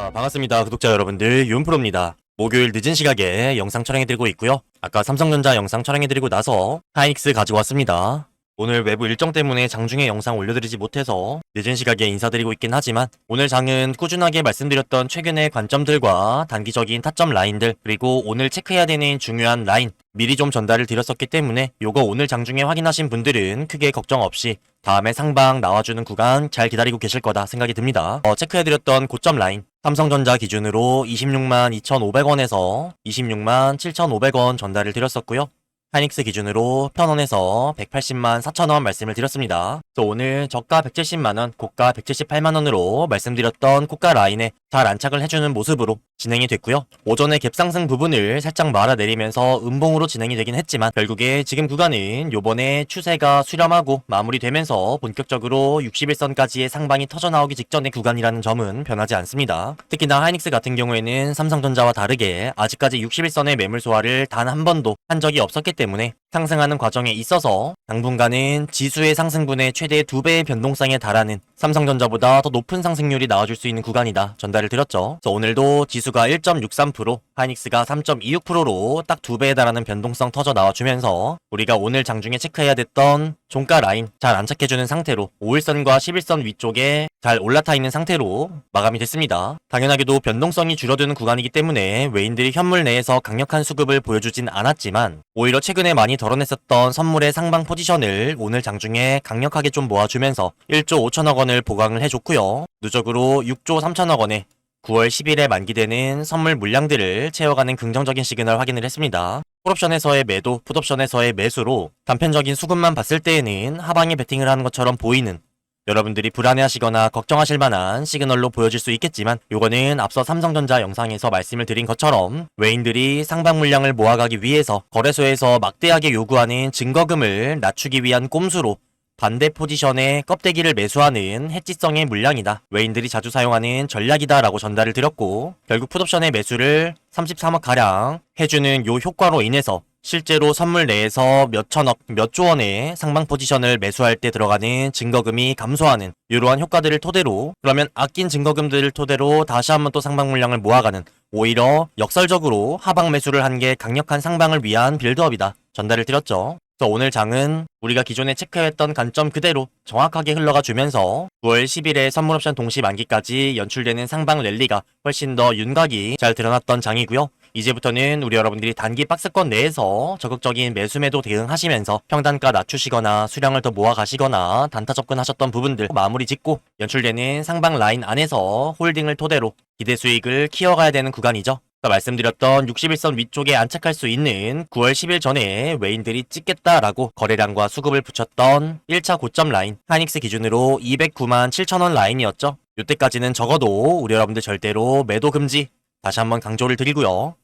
반갑습니다. 구독자 여러분들, 윤프로입니다. 목요일 늦은 시각에 영상 촬영해드리고 있고요. 아까 삼성전자 영상 촬영해드리고 나서 하이닉스 가지고 왔습니다. 오늘 외부 일정 때문에 장중에 영상 올려드리지 못해서 늦은 시각에 인사드리고 있긴 하지만 오늘 장은 꾸준하게 말씀드렸던 최근의 관점들과 단기적인 타점 라인들, 그리고 오늘 체크해야 되는 중요한 라인 미리 좀 전달을 드렸었기 때문에 요거 오늘 장중에 확인하신 분들은 크게 걱정 없이 다음에 상방 나와주는 구간 잘 기다리고 계실 거다 생각이 듭니다. 체크해드렸던 고점 라인 삼성전자 기준으로 26만 2,500원에서 26만 7,500원 전달을 드렸었고요. 하이닉스 기준으로 편원에서 180만 4천원 말씀을 드렸습니다. 또 오늘 저가 170만원, 고가 178만원으로 말씀드렸던 고가 라인에 잘 안착을 해주는 모습으로 진행이 됐고요. 오전에 갭상승 부분을 살짝 말아내리면서 음봉으로 진행이 되긴 했지만 결국에 지금 구간은 요번에 추세가 수렴하고 마무리되면서 본격적으로 61선까지의 상방이 터져나오기 직전의 구간이라는 점은 변하지 않습니다. 특히나 하이닉스 같은 경우에는 삼성전자와 다르게 아직까지 61선의 매물 소화를 단 한 번도 한 적이 없었기 때문에 상승하는 과정에 있어서 당분간은 지수의 상승분의 최대 2배의 변동성에 달하는 삼성전자보다 더 높은 상승률이 나와줄 수 있는 구간이다 전달을 드렸죠. 그래서 오늘도 지수가 1.63%, 하이닉스가 3.26%로 딱 2배에 달하는 변동성 터져 나와주면서 우리가 오늘 장중에 체크해야 됐던 종가 라인 잘 안착해주는 상태로 5일선과 11선 위쪽에 잘 올라타 있는 상태로 마감이 됐습니다. 당연하게도 변동성이 줄어드는 구간이기 때문에 외인들이 현물 내에서 강력한 수급을 보여주진 않았지만 오히려 최근에 많이 덜어냈었던 선물의 상방 포지션을 오늘 장중에 강력하게 좀 모아주면서 1조 5천억 원을 보강을 해줬고요. 누적으로 6조 3천억 원에 9월 10일에 만기되는 선물 물량들을 채워가는 긍정적인 시그널 확인을 했습니다. 콜옵션에서의 매도, 풋옵션에서의 매수로 단편적인 수급만 봤을 때에는 하방에 베팅을 하는 것처럼 보이는 여러분들이 불안해하시거나 걱정하실 만한 시그널로 보여질 수 있겠지만 요거는 앞서 삼성전자 영상에서 말씀을 드린 것처럼 외인들이 상방 물량을 모아가기 위해서 거래소에서 막대하게 요구하는 증거금을 낮추기 위한 꼼수로 반대 포지션에 껍데기를 매수하는 해지성의 물량이다. 외인들이 자주 사용하는 전략이다 라고 전달을 드렸고 결국 풋옵션의 매수를 33억 가량 해주는 요 효과로 인해서 실제로 선물 내에서 몇 천억, 몇 조 원의 상방 포지션을 매수할 때 들어가는 증거금이 감소하는 이러한 효과들을 토대로 그러면 아낀 증거금들을 토대로 다시 한번 또 상방 물량을 모아가는 오히려 역설적으로 하방 매수를 한 게 강력한 상방을 위한 빌드업이다. 전달을 드렸죠. 그래서 오늘 장은 우리가 기존에 체크했던 관점 그대로 정확하게 흘러가 주면서 9월 10일에 선물옵션 동시 만기까지 연출되는 상방 랠리가 훨씬 더 윤곽이 잘 드러났던 장이고요. 이제부터는 우리 여러분들이 단기 박스권 내에서 적극적인 매수매도 대응하시면서 평단가 낮추시거나 수량을 더 모아가시거나 단타 접근하셨던 부분들 마무리 짓고 연출되는 상방 라인 안에서 홀딩을 토대로 기대 수익을 키워가야 되는 구간이죠. 말씀드렸던 61선 위쪽에 안착할 수 있는 9월 10일 전에 외인들이 찍겠다라고 거래량과 수급을 붙였던 1차 고점 라인 하이닉스 기준으로 209만 7천원 라인이었죠. 이때까지는 적어도 우리 여러분들 절대로 매도 금지 다시 한번 강조를 드리고요.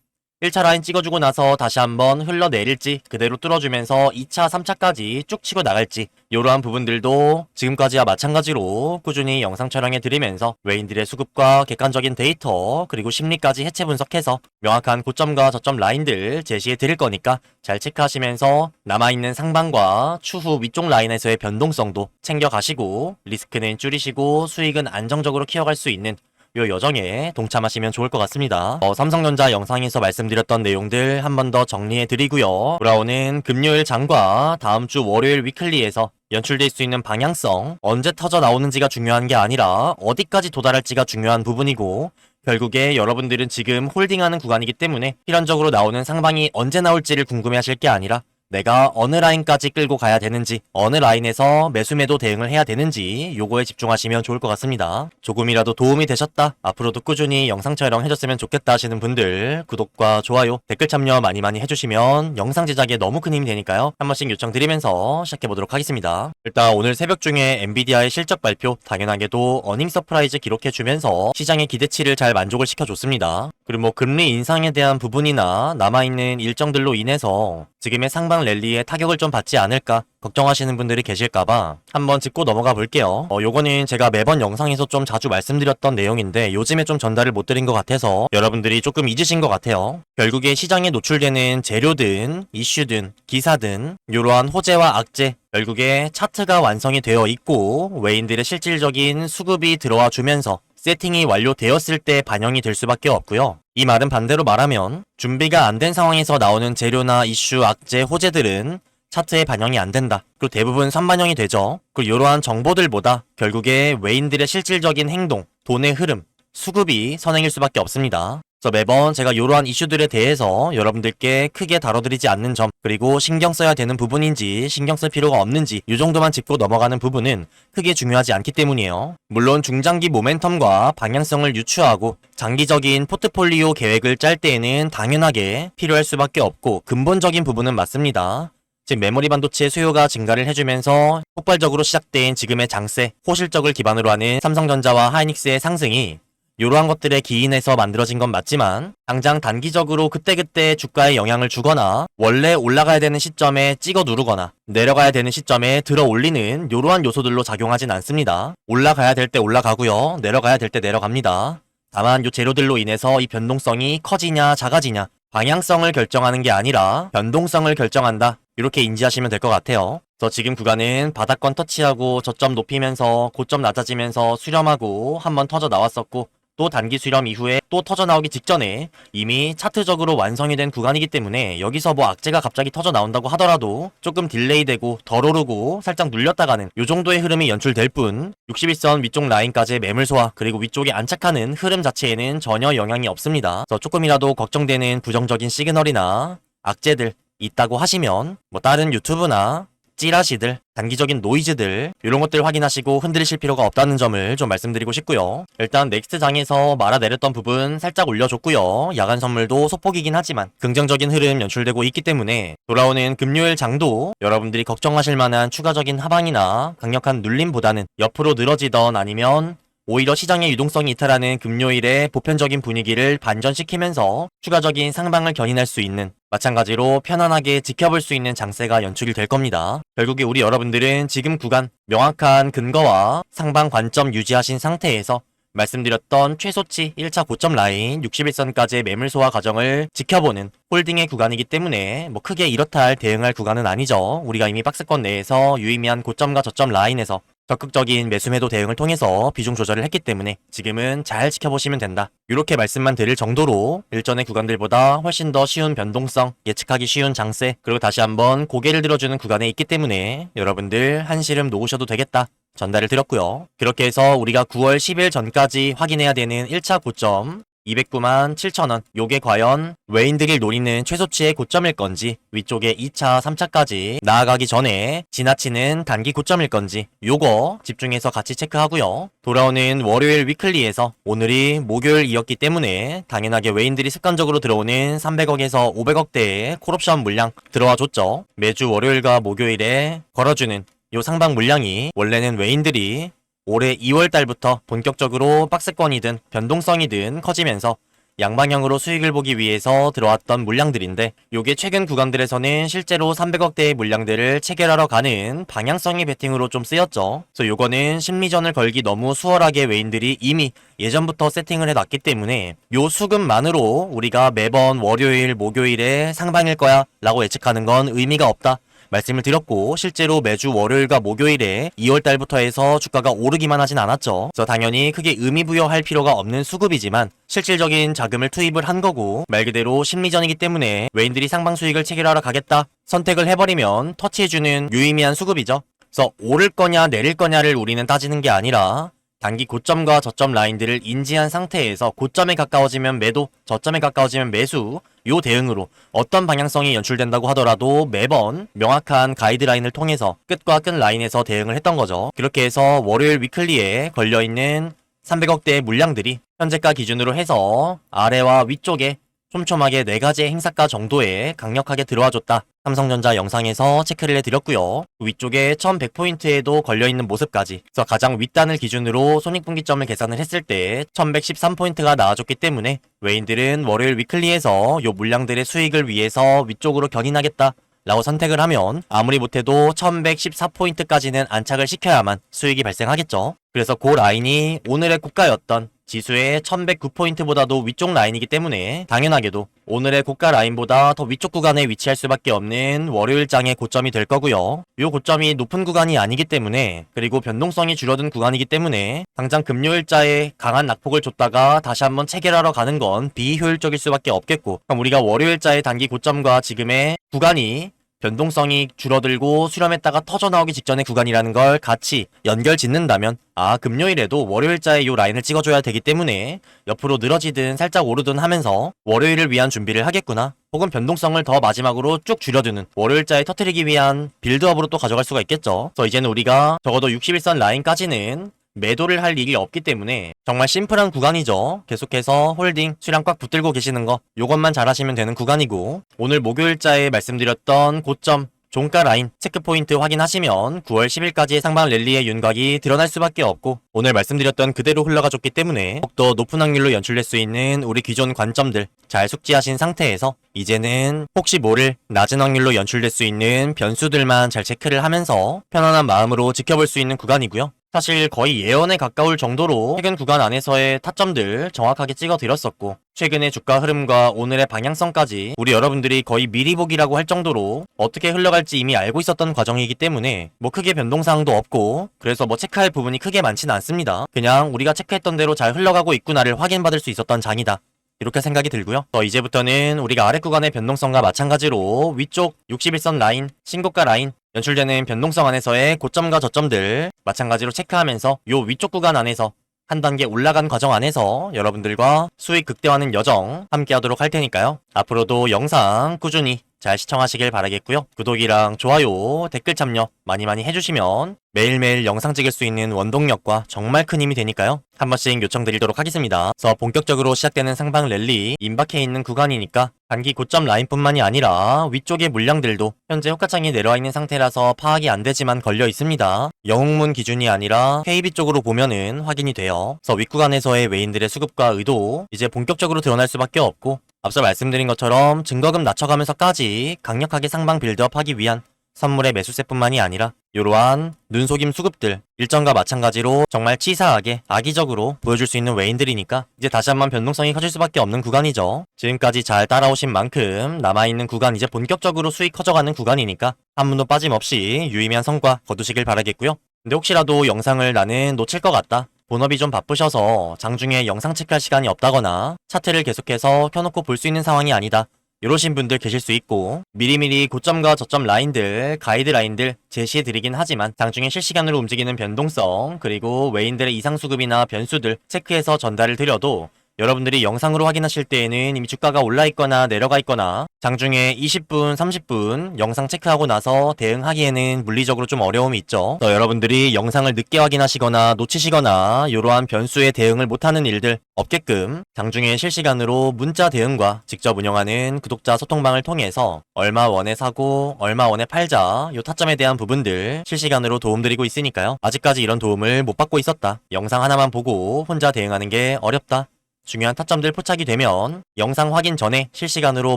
1차 라인 찍어주고 나서 다시 한번 흘러내릴지 그대로 뚫어주면서 2차, 3차까지 쭉 치고 나갈지 이러한 부분들도 지금까지와 마찬가지로 꾸준히 영상 촬영해드리면서 외인들의 수급과 객관적인 데이터 그리고 심리까지 해체 분석해서 명확한 고점과 저점 라인들 제시해드릴 거니까 잘 체크하시면서 남아있는 상방과 추후 위쪽 라인에서의 변동성도 챙겨가시고 리스크는 줄이시고 수익은 안정적으로 키워갈 수 있는 요 여정에 동참하시면 좋을 것 같습니다. 삼성전자 영상에서 말씀드렸던 내용들 한 번 더 정리해드리고요. 돌아오는 금요일 장과 다음 주 월요일 위클리에서 연출될 수 있는 방향성 언제 터져 나오는지가 중요한 게 아니라 어디까지 도달할지가 중요한 부분이고 결국에 여러분들은 지금 홀딩하는 구간이기 때문에 필연적으로 나오는 상방이 언제 나올지를 궁금해하실 게 아니라 내가 어느 라인까지 끌고 가야 되는지 어느 라인에서 매수매도 대응을 해야 되는지 요거에 집중하시면 좋을 것 같습니다. 조금이라도 도움이 되셨다 앞으로도 꾸준히 영상 촬영 해줬으면 좋겠다 하시는 분들 구독과 좋아요 댓글 참여 많이 해주시면 영상 제작에 너무 큰 힘이 되니까요. 한 번씩 요청드리면서 시작해보도록 하겠습니다. 일단 오늘 새벽 중에 엔비디아의 실적 발표 당연하게도 어닝 서프라이즈 기록해주면서 시장의 기대치를 잘 만족을 시켜줬습니다. 그리고 금리 인상에 대한 부분이나 남아있는 일정들로 인해서 지금의 상방 랠리에 타격을 좀 받지 않을까 걱정하시는 분들이 계실까봐 한번 짚고 넘어가 볼게요. 요거는 제가 매번 영상에서 좀 자주 말씀드렸던 내용인데 요즘에 좀 전달을 못 드린 것 같아서 여러분들이 조금 잊으신 것 같아요. 결국에 시장에 노출되는 재료든 이슈든 기사든 이러한 호재와 악재, 결국에 차트가 완성이 되어 있고 외인들의 실질적인 수급이 들어와 주면서 세팅이 완료되었을 때 반영이 될 수밖에 없고요. 이 말은 반대로 말하면 준비가 안 된 상황에서 나오는 재료나 이슈, 악재, 호재들은 차트에 반영이 안 된다. 그리고 대부분 선반영이 되죠. 그리고 이러한 정보들보다 결국에 외인들의 실질적인 행동, 돈의 흐름, 수급이 선행일 수밖에 없습니다. 그래서 매번 제가 이러한 이슈들에 대해서 여러분들께 크게 다뤄드리지 않는 점, 그리고 신경 써야 되는 부분인지 신경 쓸 필요가 없는지 이 정도만 짚고 넘어가는 부분은 크게 중요하지 않기 때문이에요. 물론 중장기 모멘텀과 방향성을 유추하고 장기적인 포트폴리오 계획을 짤 때에는 당연하게 필요할 수밖에 없고 근본적인 부분은 맞습니다. 즉 메모리 반도체 수요가 증가를 해주면서 폭발적으로 시작된 지금의 장세, 호실적을 기반으로 하는 삼성전자와 하이닉스의 상승이 이러한 것들에 기인해서 만들어진 건 맞지만 당장 단기적으로 그때그때 주가에 영향을 주거나 원래 올라가야 되는 시점에 찍어 누르거나 내려가야 되는 시점에 들어 올리는 이러한 요소들로 작용하진 않습니다. 올라가야 될 때 올라가고요. 내려가야 될 때 내려갑니다. 다만 이 재료들로 인해서 이 변동성이 커지냐 작아지냐 방향성을 결정하는 게 아니라 변동성을 결정한다. 이렇게 인지하시면 될 것 같아요. 그래서 지금 구간은 바닥권 터치하고 저점 높이면서 고점 낮아지면서 수렴하고 한번 터져 나왔었고 또 단기 수렴 이후에 또 터져 나오기 직전에 이미 차트적으로 완성이 된 구간이기 때문에 여기서 뭐 악재가 갑자기 터져 나온다고 하더라도 조금 딜레이 되고 덜 오르고 살짝 눌렸다 가는 요 정도의 흐름이 연출될 뿐 61선 위쪽 라인까지의 매물 소화 그리고 위쪽에 안착하는 흐름 자체에는 전혀 영향이 없습니다. 그래서 조금이라도 걱정되는 부정적인 시그널이나 악재들 있다고 하시면 뭐 다른 유튜브나 찌라시들, 단기적인 노이즈들 이런 것들 확인하시고 흔들리실 필요가 없다는 점을 좀 말씀드리고 싶고요. 일단 넥스트 장에서 말아내렸던 부분 살짝 올려줬고요. 야간 선물도 소폭이긴 하지만 긍정적인 흐름 연출되고 있기 때문에 돌아오는 금요일 장도 여러분들이 걱정하실 만한 추가적인 하방이나 강력한 눌림보다는 옆으로 늘어지던 아니면 오히려 시장의 유동성이 이탈하는 금요일의 보편적인 분위기를 반전시키면서 추가적인 상방을 견인할 수 있는 마찬가지로 편안하게 지켜볼 수 있는 장세가 연출이 될 겁니다. 결국에 우리 여러분들은 지금 구간 명확한 근거와 상방 관점 유지하신 상태에서 말씀드렸던 최소치 1차 고점 라인 61선까지의 매물 소화 과정을 지켜보는 홀딩의 구간이기 때문에 뭐 크게 이렇다 할 대응할 구간은 아니죠. 우리가 이미 박스권 내에서 유의미한 고점과 저점 라인에서 적극적인 매수매도 대응을 통해서 비중 조절을 했기 때문에 지금은 잘 지켜보시면 된다. 이렇게 말씀만 드릴 정도로 일전의 구간들보다 훨씬 더 쉬운 변동성, 예측하기 쉬운 장세, 그리고 다시 한번 고개를 들어주는 구간에 있기 때문에 여러분들 한시름 놓으셔도 되겠다. 전달을 드렸고요. 그렇게 해서 우리가 9월 10일 전까지 확인해야 되는 1차 고점 209만 7천원 요게 과연 외인들이 노리는 최소치의 고점일 건지 위쪽에 2차 3차까지 나아가기 전에 지나치는 단기 고점일 건지 요거 집중해서 같이 체크하고요. 돌아오는 월요일 위클리에서 오늘이 목요일이었기 때문에 당연하게 외인들이 습관적으로 들어오는 300억에서 500억대의 콜옵션 물량 들어와 줬죠. 매주 월요일과 목요일에 걸어주는 요 상방 물량이 원래는 외인들이 올해 2월달부터 본격적으로 박스권이든 변동성이든 커지면서 양방향으로 수익을 보기 위해서 들어왔던 물량들인데 요게 최근 구간들에서는 실제로 300억대의 물량들을 체결하러 가는 방향성의 베팅으로 좀 쓰였죠. 그래서 요거는 심리전을 걸기 너무 수월하게 외인들이 이미 예전부터 세팅을 해놨기 때문에 요 수급만으로 우리가 매번 월요일, 목요일에 상방일 거야 라고 예측하는 건 의미가 없다. 말씀을 드렸고 실제로 매주 월요일과 목요일에 2월달부터 해서 주가가 오르기만 하진 않았죠. 그래서 당연히 크게 의미부여할 필요가 없는 수급이지만 실질적인 자금을 투입을 한 거고 말 그대로 심리전이기 때문에 외인들이 상방 수익을 체결하러 가겠다 선택을 해버리면 터치해주는 유의미한 수급이죠. 그래서 오를 거냐 내릴 거냐를 우리는 따지는 게 아니라 단기 고점과 저점 라인들을 인지한 상태에서 고점에 가까워지면 매도, 저점에 가까워지면 매수 요 대응으로 어떤 방향성이 연출된다고 하더라도 매번 명확한 가이드라인을 통해서 끝과 끝 라인에서 대응을 했던 거죠. 그렇게 해서 월요일 위클리에 걸려있는 300억대의 물량들이 현재가 기준으로 해서 아래와 위쪽에 촘촘하게 4가지의 행사가 정도에 강력하게 들어와줬다. 삼성전자 영상에서 체크를 해드렸고요. 위쪽에 1100포인트에도 걸려있는 모습까지 그래서 가장 윗단을 기준으로 손익분기점을 계산을 했을 때 1113포인트가 나와줬기 때문에 외인들은 월요일 위클리에서 요 물량들의 수익을 위해서 위쪽으로 견인하겠다 라고 선택을 하면 아무리 못해도 1114포인트까지는 안착을 시켜야만 수익이 발생하겠죠. 그래서 그 라인이 오늘의 고가였던 지수의 1109포인트보다도 위쪽 라인이기 때문에 당연하게도 오늘의 고가 라인보다 더 위쪽 구간에 위치할 수밖에 없는 월요일장의 고점이 될 거고요. 이 고점이 높은 구간이 아니기 때문에, 그리고 변동성이 줄어든 구간이기 때문에 당장 금요일자에 강한 낙폭을 줬다가 다시 한번 체결하러 가는 건 비효율적일 수밖에 없겠고, 그럼 우리가 월요일자의 단기 고점과 지금의 구간이 변동성이 줄어들고 수렴했다가 터져나오기 직전의 구간이라는 걸 같이 연결 짓는다면, 금요일에도 월요일자의 요 라인을 찍어줘야 되기 때문에 옆으로 늘어지든 살짝 오르든 하면서 월요일을 위한 준비를 하겠구나, 혹은 변동성을 더 마지막으로 쭉 줄여두는 월요일자에 터뜨리기 위한 빌드업으로 또 가져갈 수가 있겠죠. 그래서 이제는 우리가 적어도 61선 라인까지는 매도를 할 일이 없기 때문에 정말 심플한 구간이죠. 계속해서 홀딩, 수량 꽉 붙들고 계시는 거, 요것만 잘 하시면 되는 구간이고, 오늘 목요일자에 말씀드렸던 고점, 종가 라인, 체크포인트 확인하시면 9월 10일까지의 상방 랠리의 윤곽이 드러날 수밖에 없고, 오늘 말씀드렸던 그대로 흘러가줬기 때문에 더욱더 높은 확률로 연출될 수 있는 우리 기존 관점들 잘 숙지하신 상태에서 이제는 혹시 모를 낮은 확률로 연출될 수 있는 변수들만 잘 체크를 하면서 편안한 마음으로 지켜볼 수 있는 구간이고요. 사실 거의 예언에 가까울 정도로 최근 구간 안에서의 타점들 정확하게 찍어드렸었고, 최근의 주가 흐름과 오늘의 방향성까지 우리 여러분들이 거의 미리 보기라고 할 정도로 어떻게 흘러갈지 이미 알고 있었던 과정이기 때문에 뭐 크게 변동사항도 없고, 그래서 뭐 체크할 부분이 크게 많지는 않습니다. 그냥 우리가 체크했던 대로 잘 흘러가고 있구나를 확인받을 수 있었던 장이다, 이렇게 생각이 들고요. 이제부터는 우리가 아래 구간의 변동성과 마찬가지로 위쪽 61선 라인, 신고가 라인, 연출되는 변동성 안에서의 고점과 저점들 마찬가지로 체크하면서 요 위쪽 구간 안에서 한 단계 올라간 과정 안에서 여러분들과 수익 극대화하는 여정 함께 하도록 할 테니까요. 앞으로도 영상 꾸준히 잘 시청하시길 바라겠고요. 구독이랑 좋아요, 댓글 참여 많이 해주시면 매일매일 영상 찍을 수 있는 원동력과 정말 큰 힘이 되니까요. 한 번씩 요청드리도록 하겠습니다. 그래서 본격적으로 시작되는 상방 랠리 임박해 있는 구간이니까 단기 고점 라인뿐만이 아니라 위쪽의 물량들도 현재 호가창이 내려와 있는 상태라서 파악이 안 되지만 걸려 있습니다. 영웅문 기준이 아니라 KB 쪽으로 보면은 확인이 돼요. 그래서 윗구간에서의 외인들의 수급과 의도 이제 본격적으로 드러날 수밖에 없고, 앞서 말씀드린 것처럼 증거금 낮춰가면서까지 강력하게 상방 빌드업하기 위한 선물의 매수세뿐만이 아니라 이러한 눈속임 수급들 일정과 마찬가지로 정말 치사하게 악의적으로 보여줄 수 있는 외인들이니까 이제 다시 한번 변동성이 커질 수밖에 없는 구간이죠. 지금까지 잘 따라오신 만큼 남아있는 구간, 이제 본격적으로 수익 커져가는 구간이니까 한 분도 빠짐없이 유의미한 성과 거두시길 바라겠고요. 근데 혹시라도 영상을 나는 놓칠 것 같다, 본업이 좀 바쁘셔서 장중에 영상 체크할 시간이 없다거나 차트를 계속해서 켜놓고 볼 수 있는 상황이 아니다, 이러신 분들 계실 수 있고, 미리미리 고점과 저점 라인들, 가이드 라인들 제시해드리긴 하지만 장중에 실시간으로 움직이는 변동성, 그리고 외인들의 이상수급이나 변수들 체크해서 전달을 드려도 여러분들이 영상으로 확인하실 때에는 이미 주가가 올라 있거나 내려가 있거나 장중에 20분, 30분 영상 체크하고 나서 대응하기에는 물리적으로 좀 어려움이 있죠. 여러분들이 영상을 늦게 확인하시거나 놓치시거나 이러한 변수에 대응을 못하는 일들 없게끔 장중에 실시간으로 문자 대응과 직접 운영하는 구독자 소통방을 통해서 얼마 원에 사고 얼마 원에 팔자, 요 타점에 대한 부분들 실시간으로 도움드리고 있으니까요. 아직까지 이런 도움을 못 받고 있었다, 영상 하나만 보고 혼자 대응하는 게 어렵다, 중요한 타점들 포착이 되면 영상 확인 전에 실시간으로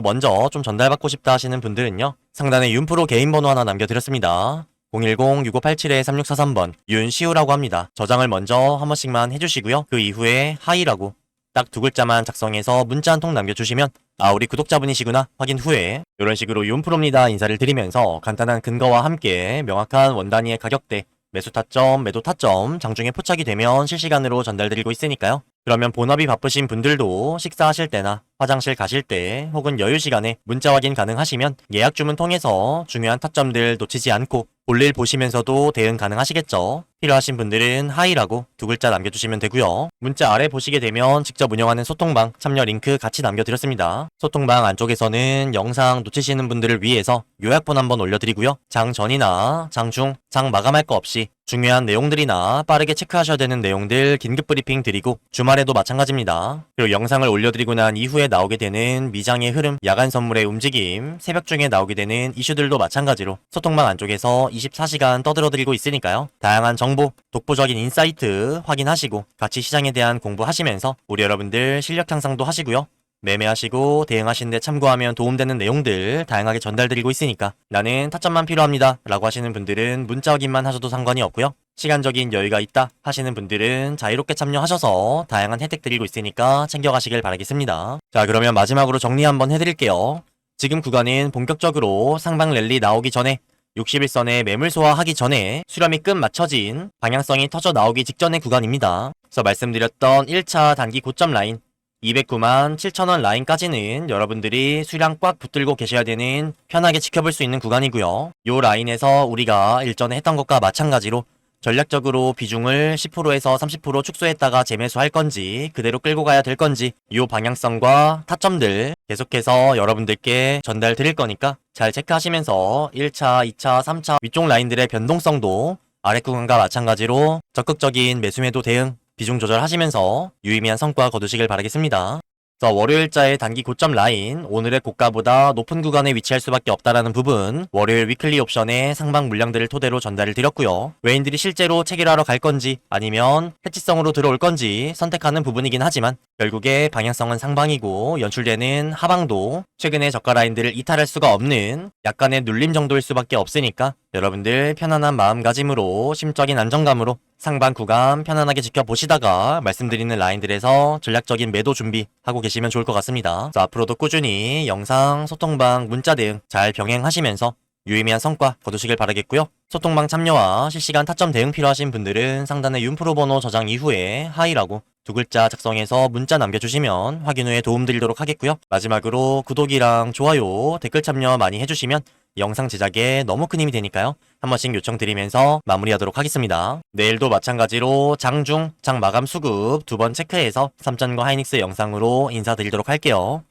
먼저 좀 전달받고 싶다 하시는 분들은요, 상단에 윤프로 개인 번호 하나 남겨드렸습니다. 010-6587-3643번 윤시우라고 합니다. 저장을 먼저 한 번씩만 해주시고요. 그 이후에 하이라고 딱 두 글자만 작성해서 문자 한 통 남겨주시면 우리 구독자분이시구나 확인 후에 이런 식으로 윤프로입니다 인사를 드리면서 간단한 근거와 함께 명확한 원 단위의 가격대, 매수 타점, 매도 타점 장중에 포착이 되면 실시간으로 전달드리고 있으니까요. 그러면 본업이 바쁘신 분들도 식사하실 때나 화장실 가실 때 혹은 여유 시간에 문자 확인 가능하시면 예약 주문 통해서 중요한 타점들 놓치지 않고 볼일 보시면서도 대응 가능하시겠죠. 필요하신 분들은 하이라고 두 글자 남겨주시면 되고요. 문자 아래 보시게 되면 직접 운영하는 소통방 참여 링크 같이 남겨드렸습니다. 소통방 안쪽에서는 영상 놓치시는 분들을 위해서 요약본 한번 올려드리고요. 장 전이나 장 중, 장 마감할 거 없이 중요한 내용들이나 빠르게 체크하셔야 되는 내용들 긴급 브리핑 드리고, 주말에도 마찬가지입니다. 그리고 영상을 올려드리고 난 이후에 나오게 되는 미장의 흐름, 야간 선물의 움직임, 새벽 중에 나오게 되는 이슈들도 마찬가지로 소통방 안쪽에서 24시간 떠들어드리고 있으니까요. 다양한 정보, 독보적인 인사이트 확인하시고 같이 시장에 대한 공부하시면서 우리 여러분들 실력 향상도 하시고요. 매매하시고 대응하시는데 참고하면 도움되는 내용들 다양하게 전달드리고 있으니까 나는 타점만 필요합니다 라고 하시는 분들은 문자 확인만 하셔도 상관이 없고요. 시간적인 여유가 있다 하시는 분들은 자유롭게 참여하셔서 다양한 혜택 드리고 있으니까 챙겨가시길 바라겠습니다. 자, 그러면 마지막으로 정리 한번 해드릴게요. 지금 구간은 본격적으로 상방 랠리 나오기 전에 61선에 매물 소화하기 전에 수렴이 끝 맞춰진 방향성이 터져 나오기 직전의 구간입니다. 그래서 말씀드렸던 1차 단기 고점 라인 209만 7천원 라인까지는 여러분들이 수량 꽉 붙들고 계셔야 되는 편하게 지켜볼 수 있는 구간이고요. 요 라인에서 우리가 일전에 했던 것과 마찬가지로 전략적으로 비중을 10%에서 30% 축소했다가 재매수할 건지 그대로 끌고 가야 될 건지 이 방향성과 타점들 계속해서 여러분들께 전달 드릴 거니까 잘 체크하시면서 1차, 2차, 3차 위쪽 라인들의 변동성도 아래 구간과 마찬가지로 적극적인 매수매도 대응 비중 조절하시면서 유의미한 성과 거두시길 바라겠습니다. 그래서 월요일자의 단기 고점 라인, 오늘의 고가보다 높은 구간에 위치할 수밖에 없다라는 부분, 월요일 위클리 옵션의 상방 물량들을 토대로 전달을 드렸고요. 외인들이 실제로 체결하러 갈 건지 아니면 해치성으로 들어올 건지 선택하는 부분이긴 하지만 결국에 방향성은 상방이고 연출되는 하방도 최근의 저가 라인들을 이탈할 수가 없는 약간의 눌림 정도일 수밖에 없으니까 여러분들 편안한 마음가짐으로 심적인 안정감으로 상방 구간 편안하게 지켜보시다가 말씀드리는 라인들에서 전략적인 매도 준비하고 계시면 좋을 것 같습니다. 자, 앞으로도 꾸준히 영상, 소통방, 문자 등 잘 병행하시면서 유의미한 성과 거두시길 바라겠고요. 소통방 참여와 실시간 타점 대응 필요하신 분들은 상단의 윤프로 번호 저장 이후에 하이라고 두 글자 작성해서 문자 남겨주시면 확인 후에 도움드리도록 하겠고요. 마지막으로 구독이랑 좋아요, 댓글 참여 많이 해주시면 영상 제작에 너무 큰 힘이 되니까요. 한 번씩 요청드리면서 마무리하도록 하겠습니다. 내일도 마찬가지로 장중, 장 마감 수급 두 번 체크해서 삼천과 하이닉스 영상으로 인사드리도록 할게요.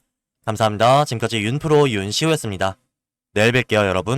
감사합니다. 지금까지 윤프로 윤시호였습니다. 내일 뵐게요, 여러분.